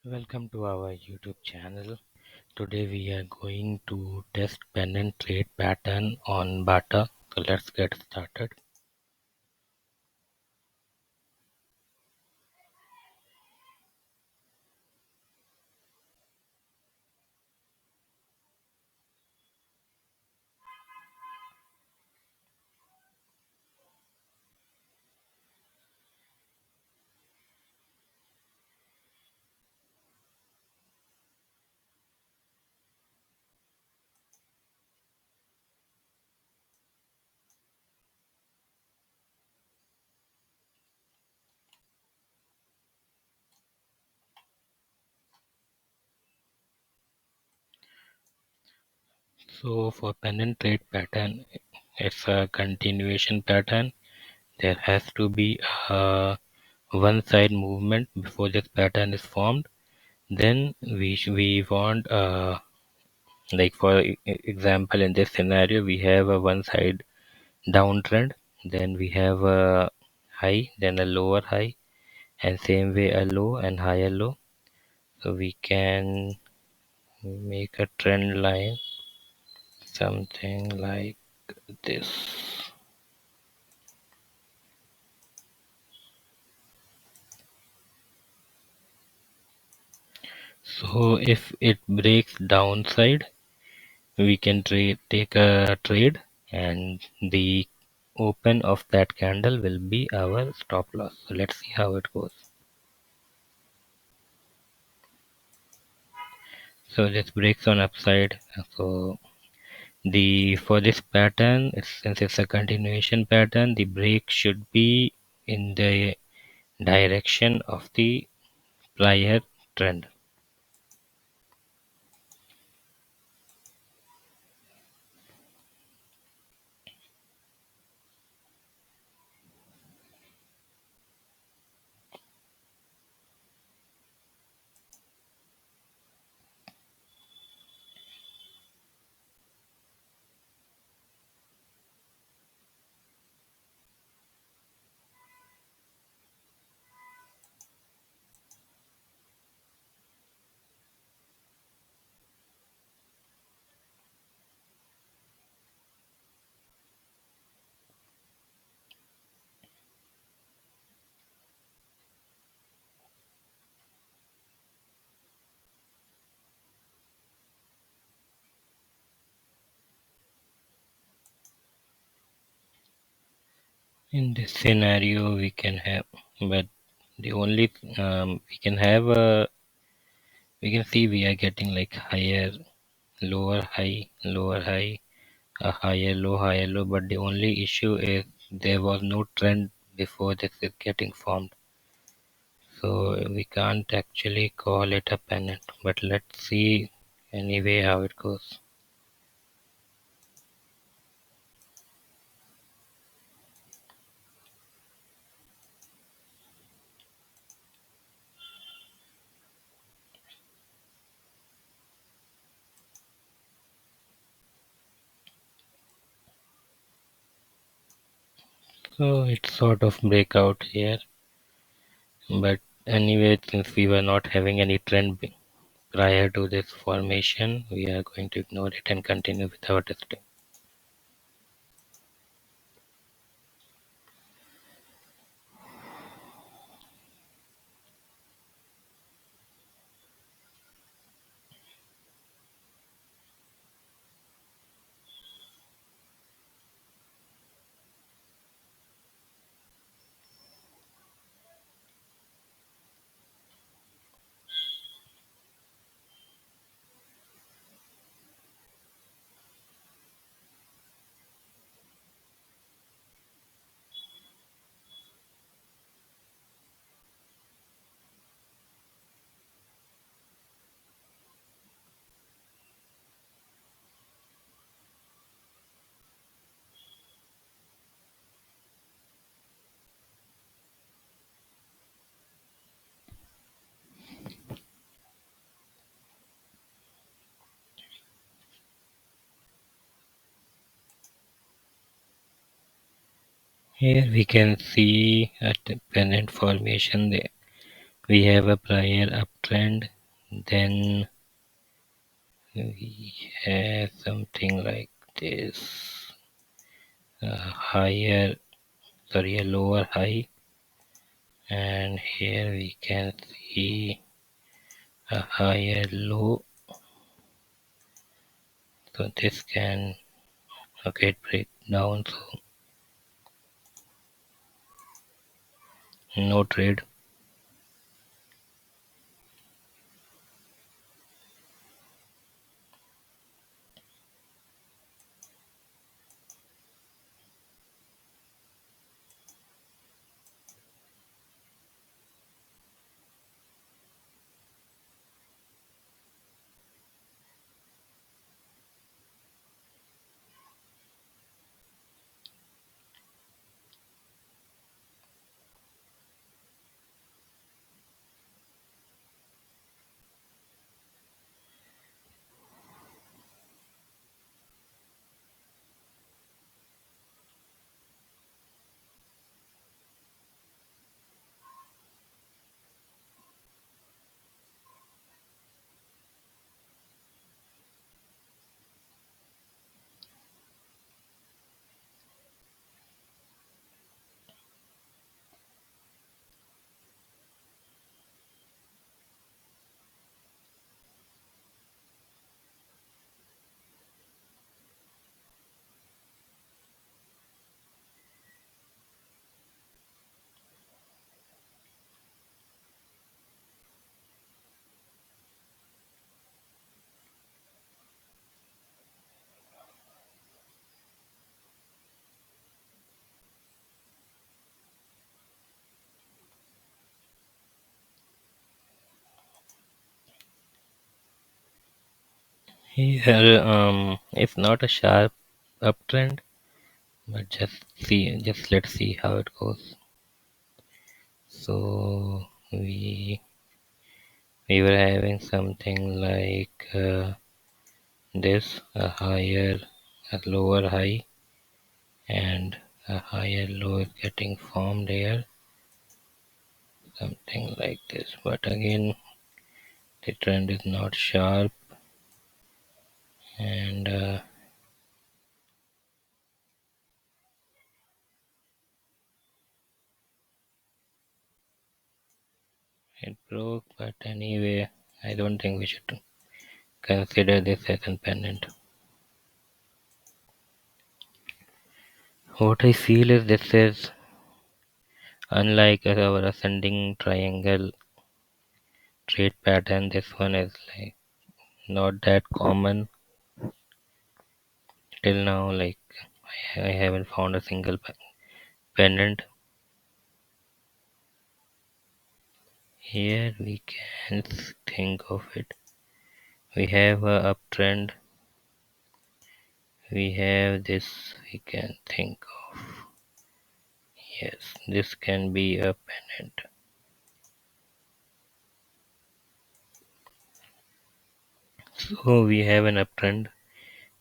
Welcome to our YouTube channel. Today we are going to test pennant trade pattern on BATA. So let's get started. So for pennant trade pattern, it's a continuation pattern. There has to be a one side movement before this pattern is formed. Then we want like for example in this scenario we have a one side downtrend, then we have a high, then a lower high, and same way a low and higher low. So we can make a trend line something like this. So if it breaks downside, we can take a trade, and the open of that candle will be our stop loss. So let's see how it goes. So this breaks on upside. So the for this pattern, since it's a continuation pattern, the break should be in the direction of the prior trend. In this scenario, we can have, but the only we can see we are getting like higher, lower high, a higher low. But the only issue is there was no trend before this is getting formed. So we can't actually call it a pennant, but let's see anyway how it goes. So it's sort of breakout here, but anyway, since we were not having any trend prior to this formation, we are going to ignore it and continue with our testing. Here we can see a pennant formation there. We have a prior uptrend, then we have something like this, a higher, sorry, a lower high, and here we can see a higher low. So this can, okay, it break down, so no trade. Here, it's not a sharp uptrend, but just let's see how it goes. So we were having something like this, a lower high, and a higher low is getting formed here, something like this. But again, the trend is not sharp, and it broke. But anyway, I don't think we should consider this as a pennant. What I feel is this is unlike our ascending triangle trade pattern. This one is like not that common till now. Like I haven't found a single pennant. Here we can think of it. We have a uptrend. We have this. We can think of. Yes, this can be a pennant. So we have an uptrend.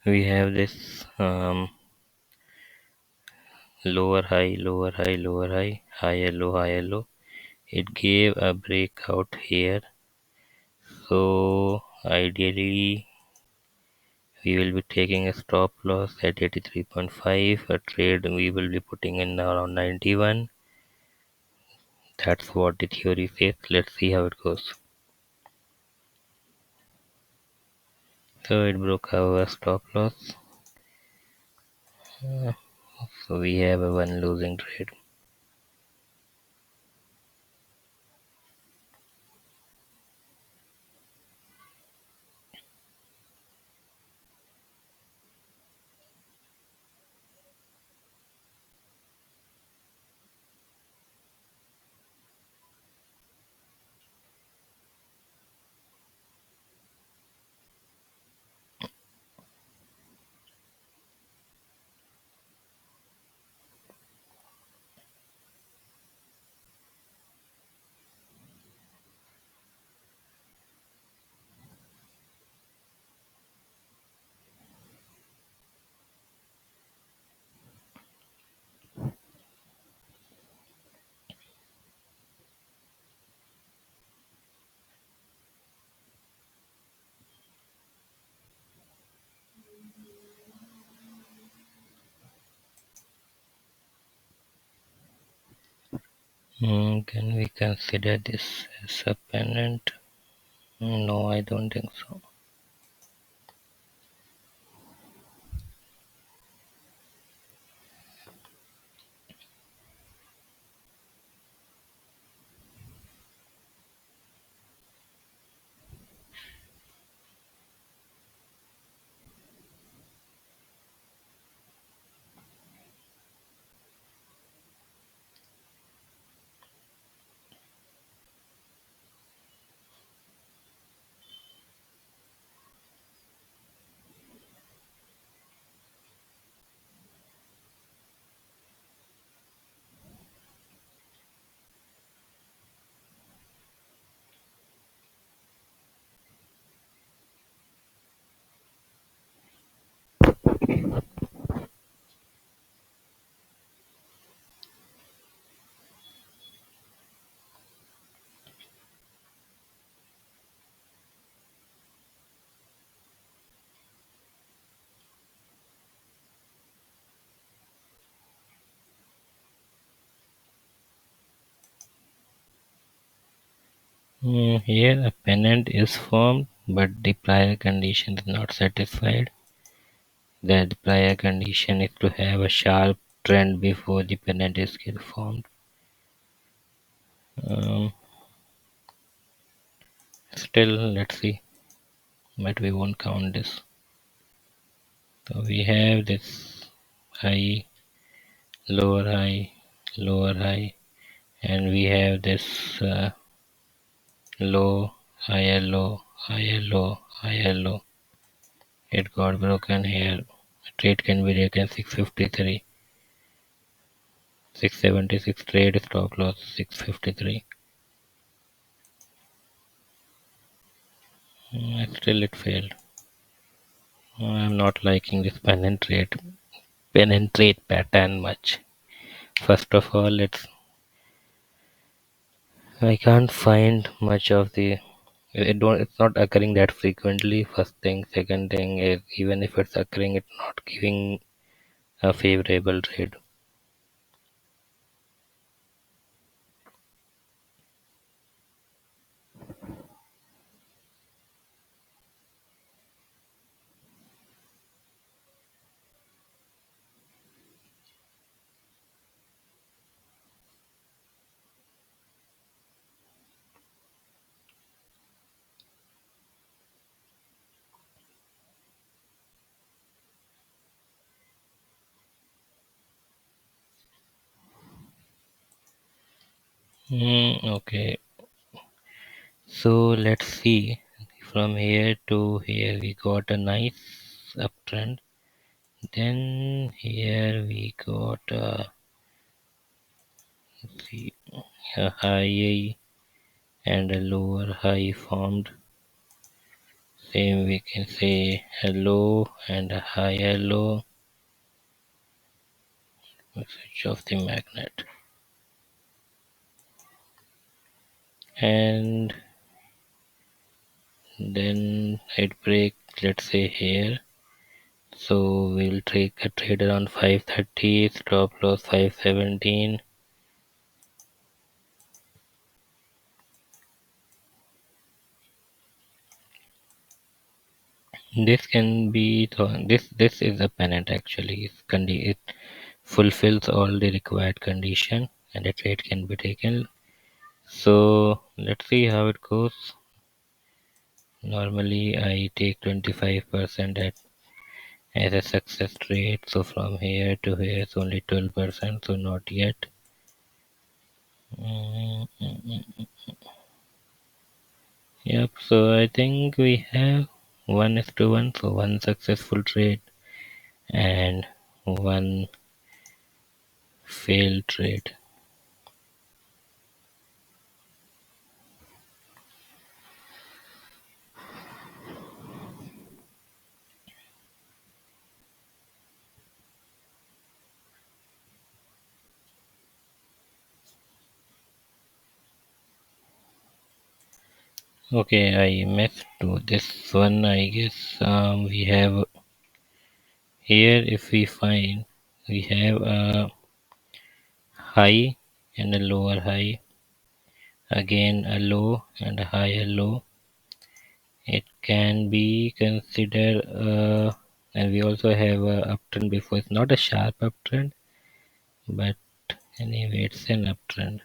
We have this lower high, lower high, lower high, higher low, higher low. It gave a breakout here. So ideally we will be taking a stop loss at 83.5. A trade we will be putting in around 91. That's what the theory says. Let's see how it goes. So it broke our stop loss. So we have a one losing trade. Can we consider this as a pennant? No, I don't think so. Here a pennant is formed, but the prior condition is not satisfied. That the prior condition is to have a sharp trend before the pennant is get formed. Um, Still, let's see, but we won't count this. So we have this high, lower high, and we have this low, higher low, higher low. It got broken here. Trade can be taken 653, 676 trade stop loss 653. Still it failed. I'm not liking this penetrate pattern much. First of all, I can't find much of it's not occurring that frequently. First thing, second thing is even if it's occurring, it's not giving a favorable trade. Okay, so let's see. From here to here, we got a nice uptrend. Then here we got see, a high and a lower high formed. Same we can say a low and a higher low. Switch off the magnet. And then it break, let's say here. So we'll take a trade around 530, stop loss 517. This can be this is a pennant actually. It fulfills all the required condition and a trade can be taken. So let's see how it goes. Normally I take 25% as a success rate. So from here to here it's only 12%, so not yet. Mm, mm, mm. Yep, so I think we have 1:1, so one successful trade and one failed trade. Okay, I missed to this one. I guess we have here, if we find we have a high and a lower high, again a low and a higher low. It can be considered, and we also have a uptrend before. It's not a sharp uptrend, but anyway, it's an uptrend.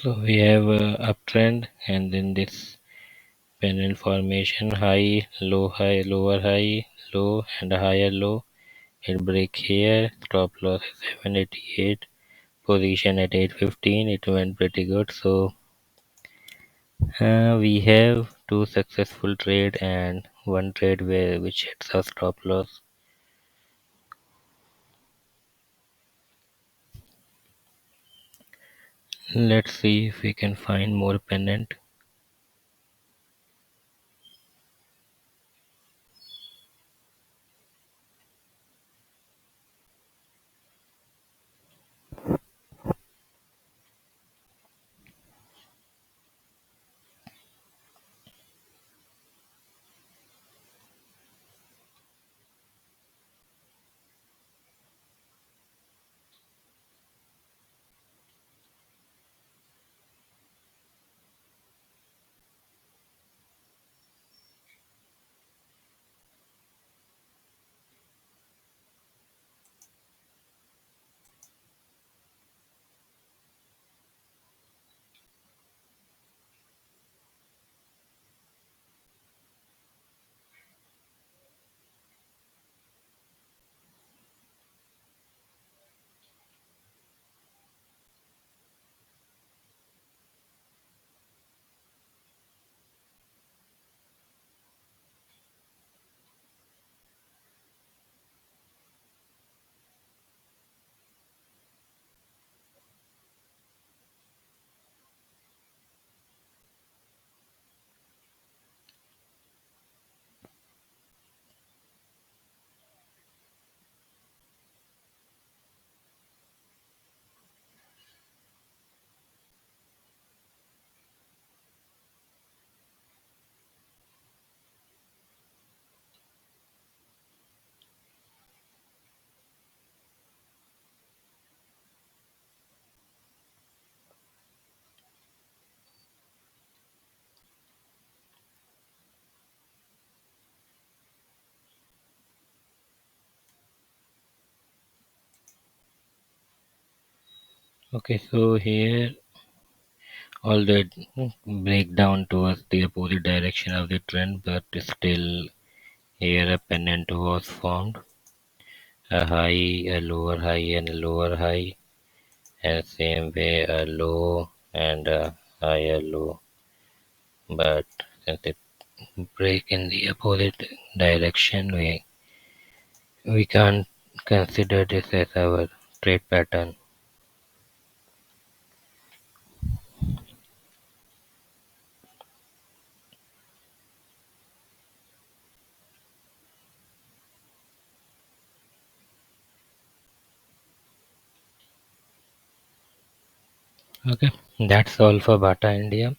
So we have a uptrend, and then this pennant formation: high, lower high, low, and a higher low. It break here. Stop loss is 788. Position at 815. It went pretty good. So we have two successful trade and one trade where which hits our stop loss. Let's see if we can find more pennant. Okay, so here all the break down towards the opposite direction of the trend, but still here a pennant was formed, a high, a lower high, and a lower high, and same way a low and a higher low. But since it break in the opposite direction, we can't consider this as our trade pattern. Okay, that's all for BATA India.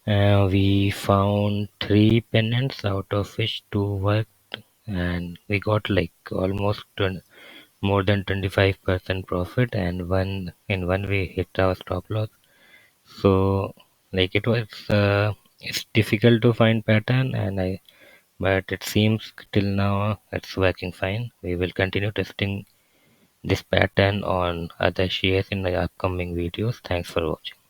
We found three pennants, out of which two worked, and we got like almost more than 25% profit, and one we hit our stop loss. So like it's difficult to find pattern, but it seems till now it's working fine. We will continue testing this pattern on other shares in the upcoming videos. Thanks for watching.